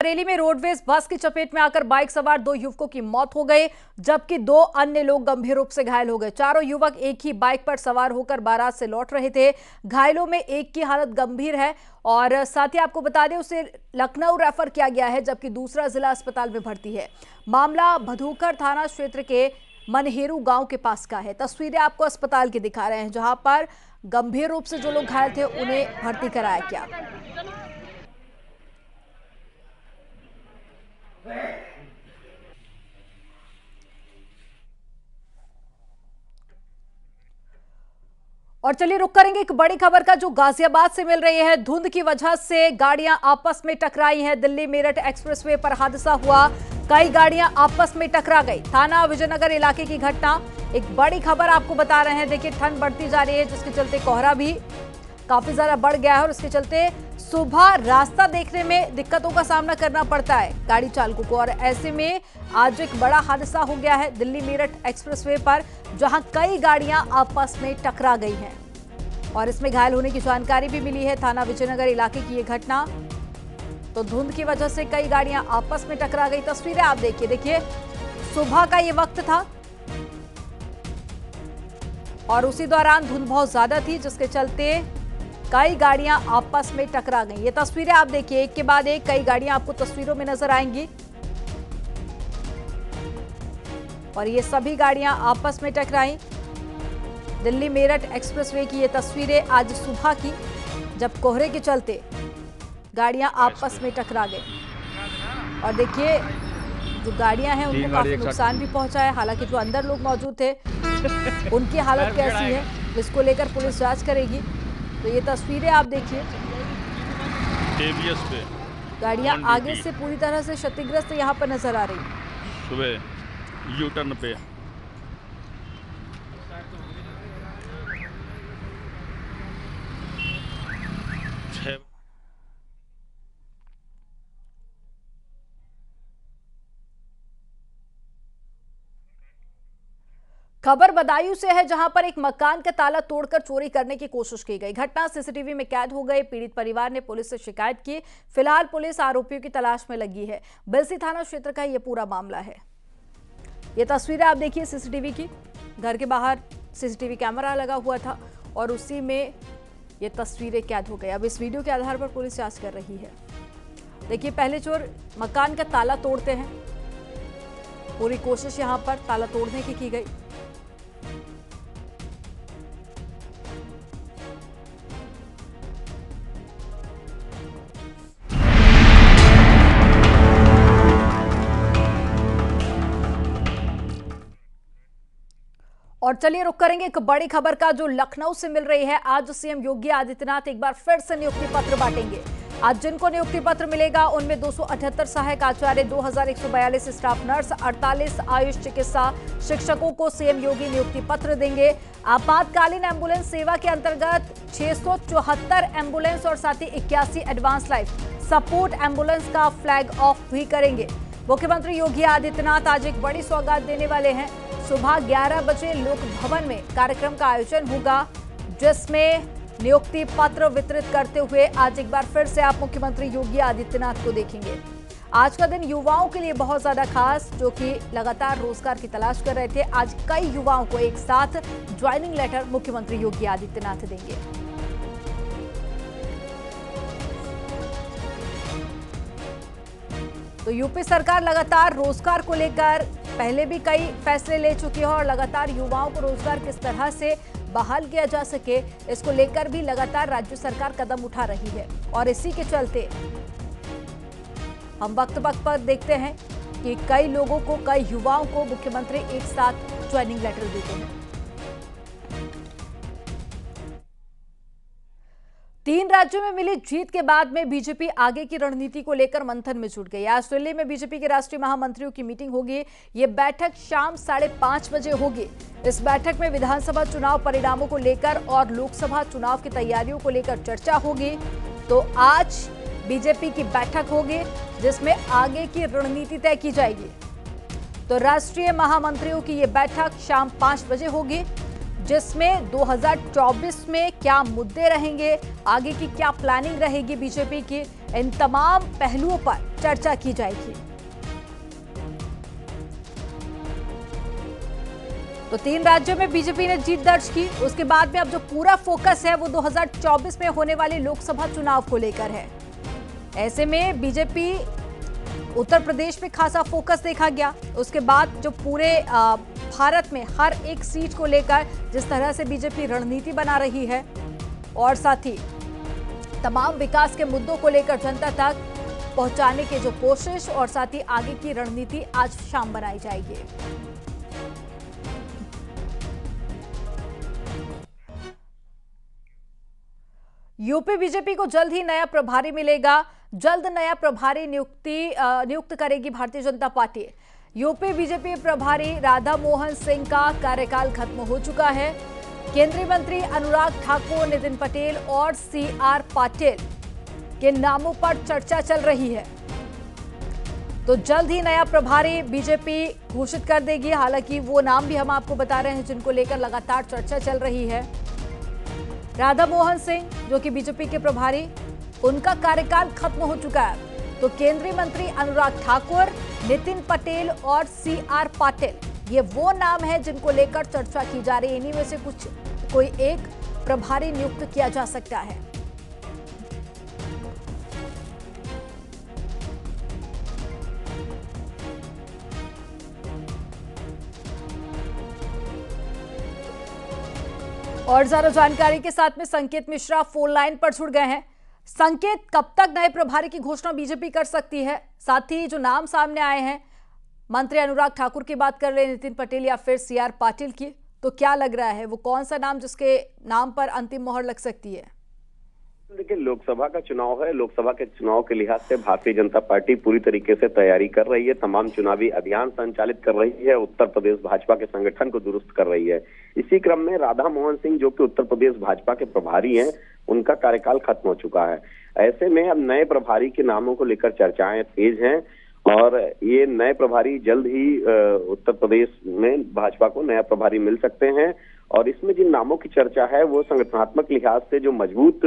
बरेली में roadways bus की चपेट में आकर बाइक सवार 2 युवकों की मौत हो गई, जबकि 2 अन्य लोग गंभीर रूप से घायल हो गए। चारों युवक एक ही बाइक पर सवार होकर बारात से लौट रहे थे। घायलों में एक की हालत गंभीर है और साथ ही आपको बता दें उसे लखनऊ रेफर किया गया है, जबकि दूसरा जिला अस्पताल में भर्ती है। मामला भदूखर थाना क्षेत्र के मनहेरू गांव के पास का है। तस्वीरें आपको अस्पताल की दिखा रहे हैं, जहां पर गंभीर रूप से जो लोग घायल थे उन्हें भर्ती कराया गया। और चलिए रुक करेंगे एक बड़ी खबर का, जो गाजियाबाद से मिल रही है। धुंध की वजह से गाड़ियां आपस में टकराई हैं। दिल्ली मेरठ एक्सप्रेसवे पर हादसा हुआ, कई गाड़ियां आपस में टकरा गई। थाना विजयनगर इलाके की घटना, एक बड़ी खबर आपको बता रहे हैं। देखिए ठंड बढ़ती जा रही है, जिसके चलते कोहरा भी काफी ज्यादा बढ़ गया है और इसके चलते सुबह रास्ता देखने में दिक्कतों का सामना करना पड़ता है गाड़ी चालकों को। और ऐसे में आज एक बड़ा हादसा हो गया है दिल्ली मेरठ एक्सप्रेसवे पर, जहां कई गाड़ियां आपस में टकरा गई हैं और इसमें घायल होने की जानकारी भी मिली है। थाना विजयनगर इलाके की ये घटना, तो धुंध की वजह से कई गाड़ियां आपस में टकरा गई। तस्वीरें आप देखिए सुबह का ये वक्त था और उसी दौरान धुंध बहुत ज्यादा थी, जिसके चलते कई गाड़ियां आपस में टकरा गई। ये तस्वीरें आप देखिए, एक के बाद एक कई गाड़ियां आपको तस्वीरों में नजर आएंगी और ये सभी गाड़ियां आपस में टकराई। दिल्ली मेरठ एक्सप्रेसवे की ये तस्वीरें आज सुबह की, जब कोहरे के चलते गाड़ियां आपस में टकरा गई। और देखिए जो गाड़ियां हैं उनको काफी नुकसान भी पहुंचा है। हालांकि जो अंदर लोग मौजूद थे उनकी हालत कैसी है, इसको लेकर पुलिस जांच करेगी। तो ये तस्वीरें आप देखिए, गाड़ियां आगे से पूरी तरह से क्षतिग्रस्त यहाँ पर नजर आ रही। सुबह यू टर्न पे खबर बदायूं से है, जहां पर एक मकान का ताला तोड़कर चोरी करने की कोशिश की गई। घटना सीसीटीवी में कैद हो गई। पीड़ित परिवार ने पुलिस से शिकायत की। फिलहाल पुलिस आरोपियों की तलाश में लगी है। बिलसी थाना क्षेत्र का यह पूरा मामला है। ये तस्वीरें आप देखिए सीसीटीवी की, घर के बाहर सीसीटीवी कैमरा लगा हुआ था और उसी में ये तस्वीरें कैद हो गई। अब इस वीडियो के आधार पर पुलिस जांच कर रही है। देखिए पहले चोर मकान का ताला तोड़ते हैं, पूरी कोशिश यहां पर ताला तोड़ने की गई। और चलिए रुक करेंगे एक बड़ी खबर का, जो लखनऊ से मिल रही है। आज सीएम योगी आदित्यनाथ एक बार फिर से नियुक्ति पत्र बांटेंगे। आज जिनको नियुक्ति पत्र मिलेगा उनमें 278 सहायक आचार्य, 2142 स्टाफ नर्स, 48 आयुष चिकित्सा शिक्षकों को सीएम योगी नियुक्ति पत्र देंगे। आपातकालीन एम्बुलेंस सेवा के अंतर्गत 674 एम्बुलेंस और साथ ही 81 एडवांस लाइफ सपोर्ट एम्बुलेंस का फ्लैग ऑफ भी करेंगे। मुख्यमंत्री योगी आदित्यनाथ आज एक बड़ी सौगात देने वाले हैं। सुबह 11 बजे लोक भवन में कार्यक्रम का आयोजन होगा, जिसमें नियुक्ति पत्र वितरित करते हुए आज एक बार फिर से आप मुख्यमंत्री योगी आदित्यनाथ को देखेंगे। आज का दिन युवाओं के लिए बहुत ज्यादा खास, जो कि लगातार रोजगार की तलाश कर रहे थे। आज कई युवाओं को एक साथ ज्वाइनिंग लेटर मुख्यमंत्री योगी आदित्यनाथ देंगे। तो यूपी सरकार लगातार रोजगार को लेकर पहले भी कई फैसले ले चुकी है और लगातार युवाओं को रोजगार किस तरह से बहाल किया जा सके, इसको लेकर भी लगातार राज्य सरकार कदम उठा रही है। और इसी के चलते हम वक्त वक्त पर देखते हैं कि कई लोगों को, कई युवाओं को मुख्यमंत्री एक साथ ज्वाइनिंग लेटर देते हैं। 3 राज्यों में मिली जीत के बाद में बीजेपी आगे की रणनीति को लेकर मंथन में जुट गई। आज दिल्ली में बीजेपी के राष्ट्रीय महामंत्रियों की मीटिंग होगी। ये बैठक शाम 5:30 बजे होगी। इस बैठक में विधानसभा चुनाव परिणामों को लेकर और लोकसभा चुनाव की तैयारियों को लेकर चर्चा होगी। तो आज बीजेपी की बैठक होगी, जिसमें आगे की रणनीति तय की जाएगी। तो राष्ट्रीय महामंत्रियों की ये बैठक शाम 5 बजे होगी, जिसमें 2024 में क्या मुद्दे रहेंगे, आगे की क्या प्लानिंग रहेगी बीजेपी की, इन तमाम पहलुओं पर चर्चा की जाएगी। तो 3 राज्यों में बीजेपी ने जीत दर्ज की। उसके बाद में अब जो पूरा फोकस है वो 2024 में होने वाले लोकसभा चुनाव को लेकर है। ऐसे में बीजेपी उत्तर प्रदेश में खासा फोकस देखा गया। उसके बाद जो पूरे भारत में हर एक सीट को लेकर जिस तरह से बीजेपी रणनीति बना रही है और साथ ही तमाम विकास के मुद्दों को लेकर जनता तक पहुंचाने की जो कोशिश और साथ ही आगे की रणनीति आज शाम बनाई जाएगी। यूपी बीजेपी को जल्द ही नया प्रभारी मिलेगा। जल्द नया प्रभारी नियुक्त करेगी Bharatiya Janata party. UP BJP प्रभारी राधा मोहन सिंह का कार्यकाल खत्म हो चुका है। केंद्रीय मंत्री अनुराग ठाकुर, नितिन पटेल और सीआर पाटिल के नामों पर चर्चा चल रही है। तो जल्द ही नया प्रभारी बीजेपी घोषित कर देगी। हालांकि वो नाम भी हम आपको बता रहे हैं जिनको लेकर लगातार चर्चा चल रही है। राधा मोहन सिंह जो कि बीजेपी के प्रभारी, उनका कार्यकाल खत्म हो चुका है। तो केंद्रीय मंत्री अनुराग ठाकुर, नितिन पटेल और सीआर पाटिल, ये वो नाम है जिनको लेकर चर्चा की जा रही है। इन्हीं में से कोई एक प्रभारी नियुक्त किया जा सकता है। और ज्यादा जानकारी के साथ में संकेत मिश्रा फोन लाइन पर जुड़ गए हैं। संकेत, कब तक नए प्रभारी की घोषणा बीजेपी कर सकती है? साथ ही जो नाम सामने आए हैं, मंत्री अनुराग ठाकुर की बात कर रहे हैं, नितिन पटेल या फिर सीआर पाटिल की, तो क्या लग रहा है वो कौन सा नाम जिसके नाम पर अंतिम मोहर लग सकती है? देखिए, लोकसभा का चुनाव है। लोकसभा के चुनाव के लिहाज से भारतीय जनता पार्टी पूरी तरीके से तैयारी कर रही है। तमाम चुनावी अभियान संचालित कर रही है। उत्तर प्रदेश भाजपा के संगठन को दुरुस्त कर रही है। इसी क्रम में राधा मोहन सिंह जो कि उत्तर प्रदेश भाजपा के प्रभारी हैं, उनका कार्यकाल खत्म हो चुका है। ऐसे में अब नए प्रभारी के नामों को लेकर चर्चाएं तेज हैं और ये नए प्रभारी जल्द ही उत्तर प्रदेश में भाजपा को नया प्रभारी मिल सकते हैं। और इसमें जिन नामों की चर्चा है वो संगठनात्मक लिहाज से जो मजबूत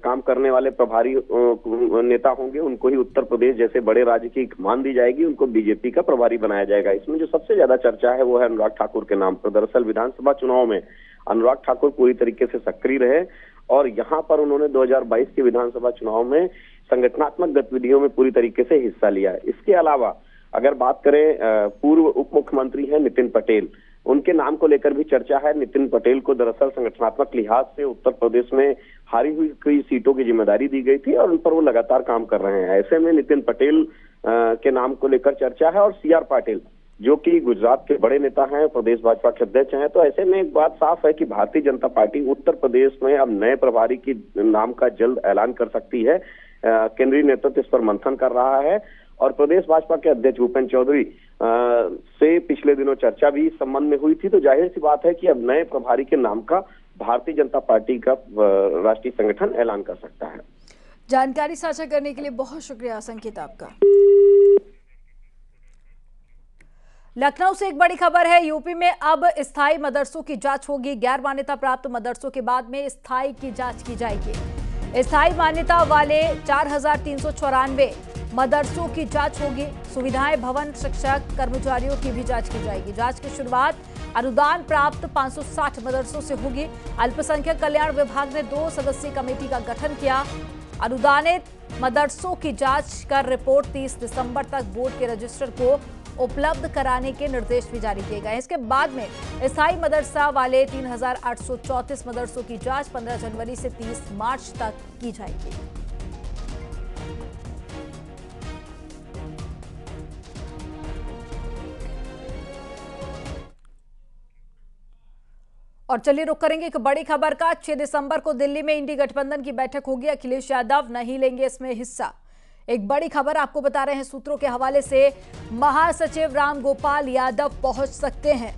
काम करने वाले प्रभारी नेता होंगे, उनको ही उत्तर प्रदेश जैसे बड़े राज्य की कमान दी जाएगी, उनको बीजेपी का प्रभारी बनाया जाएगा। इसमें जो सबसे ज्यादा चर्चा है वो है अनुराग ठाकुर के नाम पर। दरअसल विधानसभा चुनाव में अनुराग ठाकुर पूरी तरीके से सक्रिय रहे और यहाँ पर उन्होंने 2022 के विधानसभा चुनाव में संगठनात्मक गतिविधियों में पूरी तरीके से हिस्सा लिया। इसके अलावा अगर बात करें, पूर्व उप मुख्यमंत्री हैं नितिन पटेल, उनके नाम को लेकर भी चर्चा है। नितिन पटेल को दरअसल संगठनात्मक लिहाज से उत्तर प्रदेश में हारी हुई कई सीटों की जिम्मेदारी दी गई थी और उन पर वो लगातार काम कर रहे हैं। ऐसे में नितिन पटेल के नाम को लेकर चर्चा है और सीआर पाटिल जो कि गुजरात के बड़े नेता हैं, प्रदेश भाजपा के अध्यक्ष हैं। तो ऐसे में एक बात साफ है कि भारतीय जनता पार्टी उत्तर प्रदेश में अब नए प्रभारी की नाम का जल्द ऐलान कर सकती है। केंद्रीय नेतृत्व इस पर मंथन कर रहा है और प्रदेश भाजपा के अध्यक्ष भूपेंद्र चौधरी से पिछले दिनों चर्चा भी इस संबंध में हुई थी। तो जाहिर सी बात है कि अब नए प्रभारी के नाम का भारतीय जनता पार्टी का राष्ट्रीय संगठन ऐलान कर सकता है। जानकारी साझा करने के लिए बहुत शुक्रिया संकेत आपका। लखनऊ से एक बड़ी खबर है। यूपी में अब स्थायी मदरसों की जांच होगी। गैर मान्यता प्राप्त मदरसों के बाद में स्थायी की जांच की जाएगी। स्थायी मान्यता वाले 4,394 मदरसों की जांच होगी। सुविधाएं, भवन, शिक्षक, कर्मचारियों की भी जांच की जाएगी। जांच की शुरुआत अनुदान प्राप्त 560 मदरसों से होगी। अल्पसंख्यक कल्याण विभाग ने 2 सदस्यीय कमेटी का गठन किया। अनुदानित मदरसों की जांच कर रिपोर्ट 30 दिसंबर तक बोर्ड के रजिस्टर को उपलब्ध कराने के निर्देश भी जारी किए गए। इसके बाद में स्थायी मदरसा वाले 3,834 मदरसों की जांच 15 जनवरी से 30 मार्च तक की जाएगी। और चलिए रुक करेंगे एक बड़ी खबर का। 6 दिसंबर को दिल्ली में इंडी गठबंधन की बैठक होगी। अखिलेश यादव नहीं लेंगे इसमें हिस्सा। एक बड़ी खबर आपको बता रहे हैं सूत्रों के हवाले से। महासचिव रामगोपाल यादव पहुंच सकते हैं।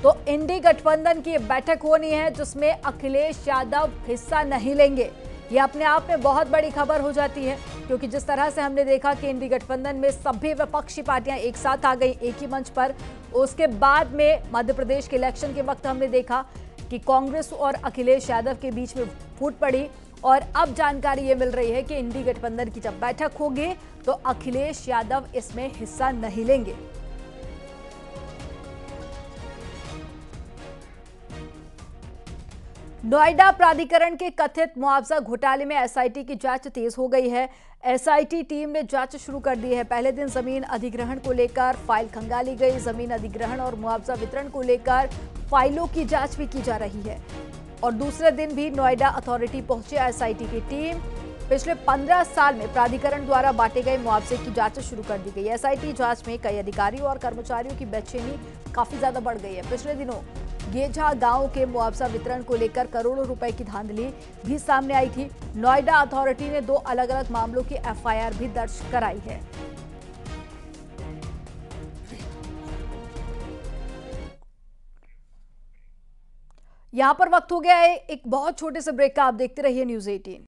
तो इंडी गठबंधन की बैठक होनी है जिसमें अखिलेश यादव हिस्सा नहीं लेंगे। ये अपने आप में बहुत बड़ी खबर हो जाती है क्योंकि जिस तरह से हमने देखा कि इंडी गठबंधन में सभी विपक्षी पार्टियां एक साथ आ गई एक ही मंच पर। उसके बाद में मध्य प्रदेश के इलेक्शन के वक्त हमने देखा कि कांग्रेस और अखिलेश यादव के बीच में फूट पड़ी और अब जानकारी ये मिल रही है कि इंडी गठबंधन की जब बैठक होगी तो अखिलेश यादव इसमें हिस्सा नहीं लेंगे। नोएडा प्राधिकरण के कथित मुआवजा घोटाले में एसआईटी की जांच तेज हो गई है। एसआईटी टीम ने जांच शुरू कर दी है। पहले दिन जमीन अधिग्रहण को लेकर फाइल खंगाली गई। जमीन अधिग्रहण और मुआवजा वितरण को लेकर फाइलों की जांच भी की जा रही है। और दूसरे दिन भी नोएडा अथॉरिटी पहुंची एसआईटी की टीम। पिछले 15 साल में प्राधिकरण द्वारा बांटे गए मुआवजे की जांच शुरू कर दी गई। एसआईटी जांच में कई अधिकारियों और कर्मचारियों की बेचैनी काफी ज्यादा बढ़ गई है। पिछले दिनों गेझा गांव के मुआवजा वितरण को लेकर करोड़ों रुपए की धांधली भी सामने आई थी। नोएडा अथॉरिटी ने 2 अलग-अलग मामलों की एफआईआर भी दर्ज कराई है। यहां पर वक्त हो गया है एक बहुत छोटे से ब्रेक का। आप देखते रहिए न्यूज़ 18।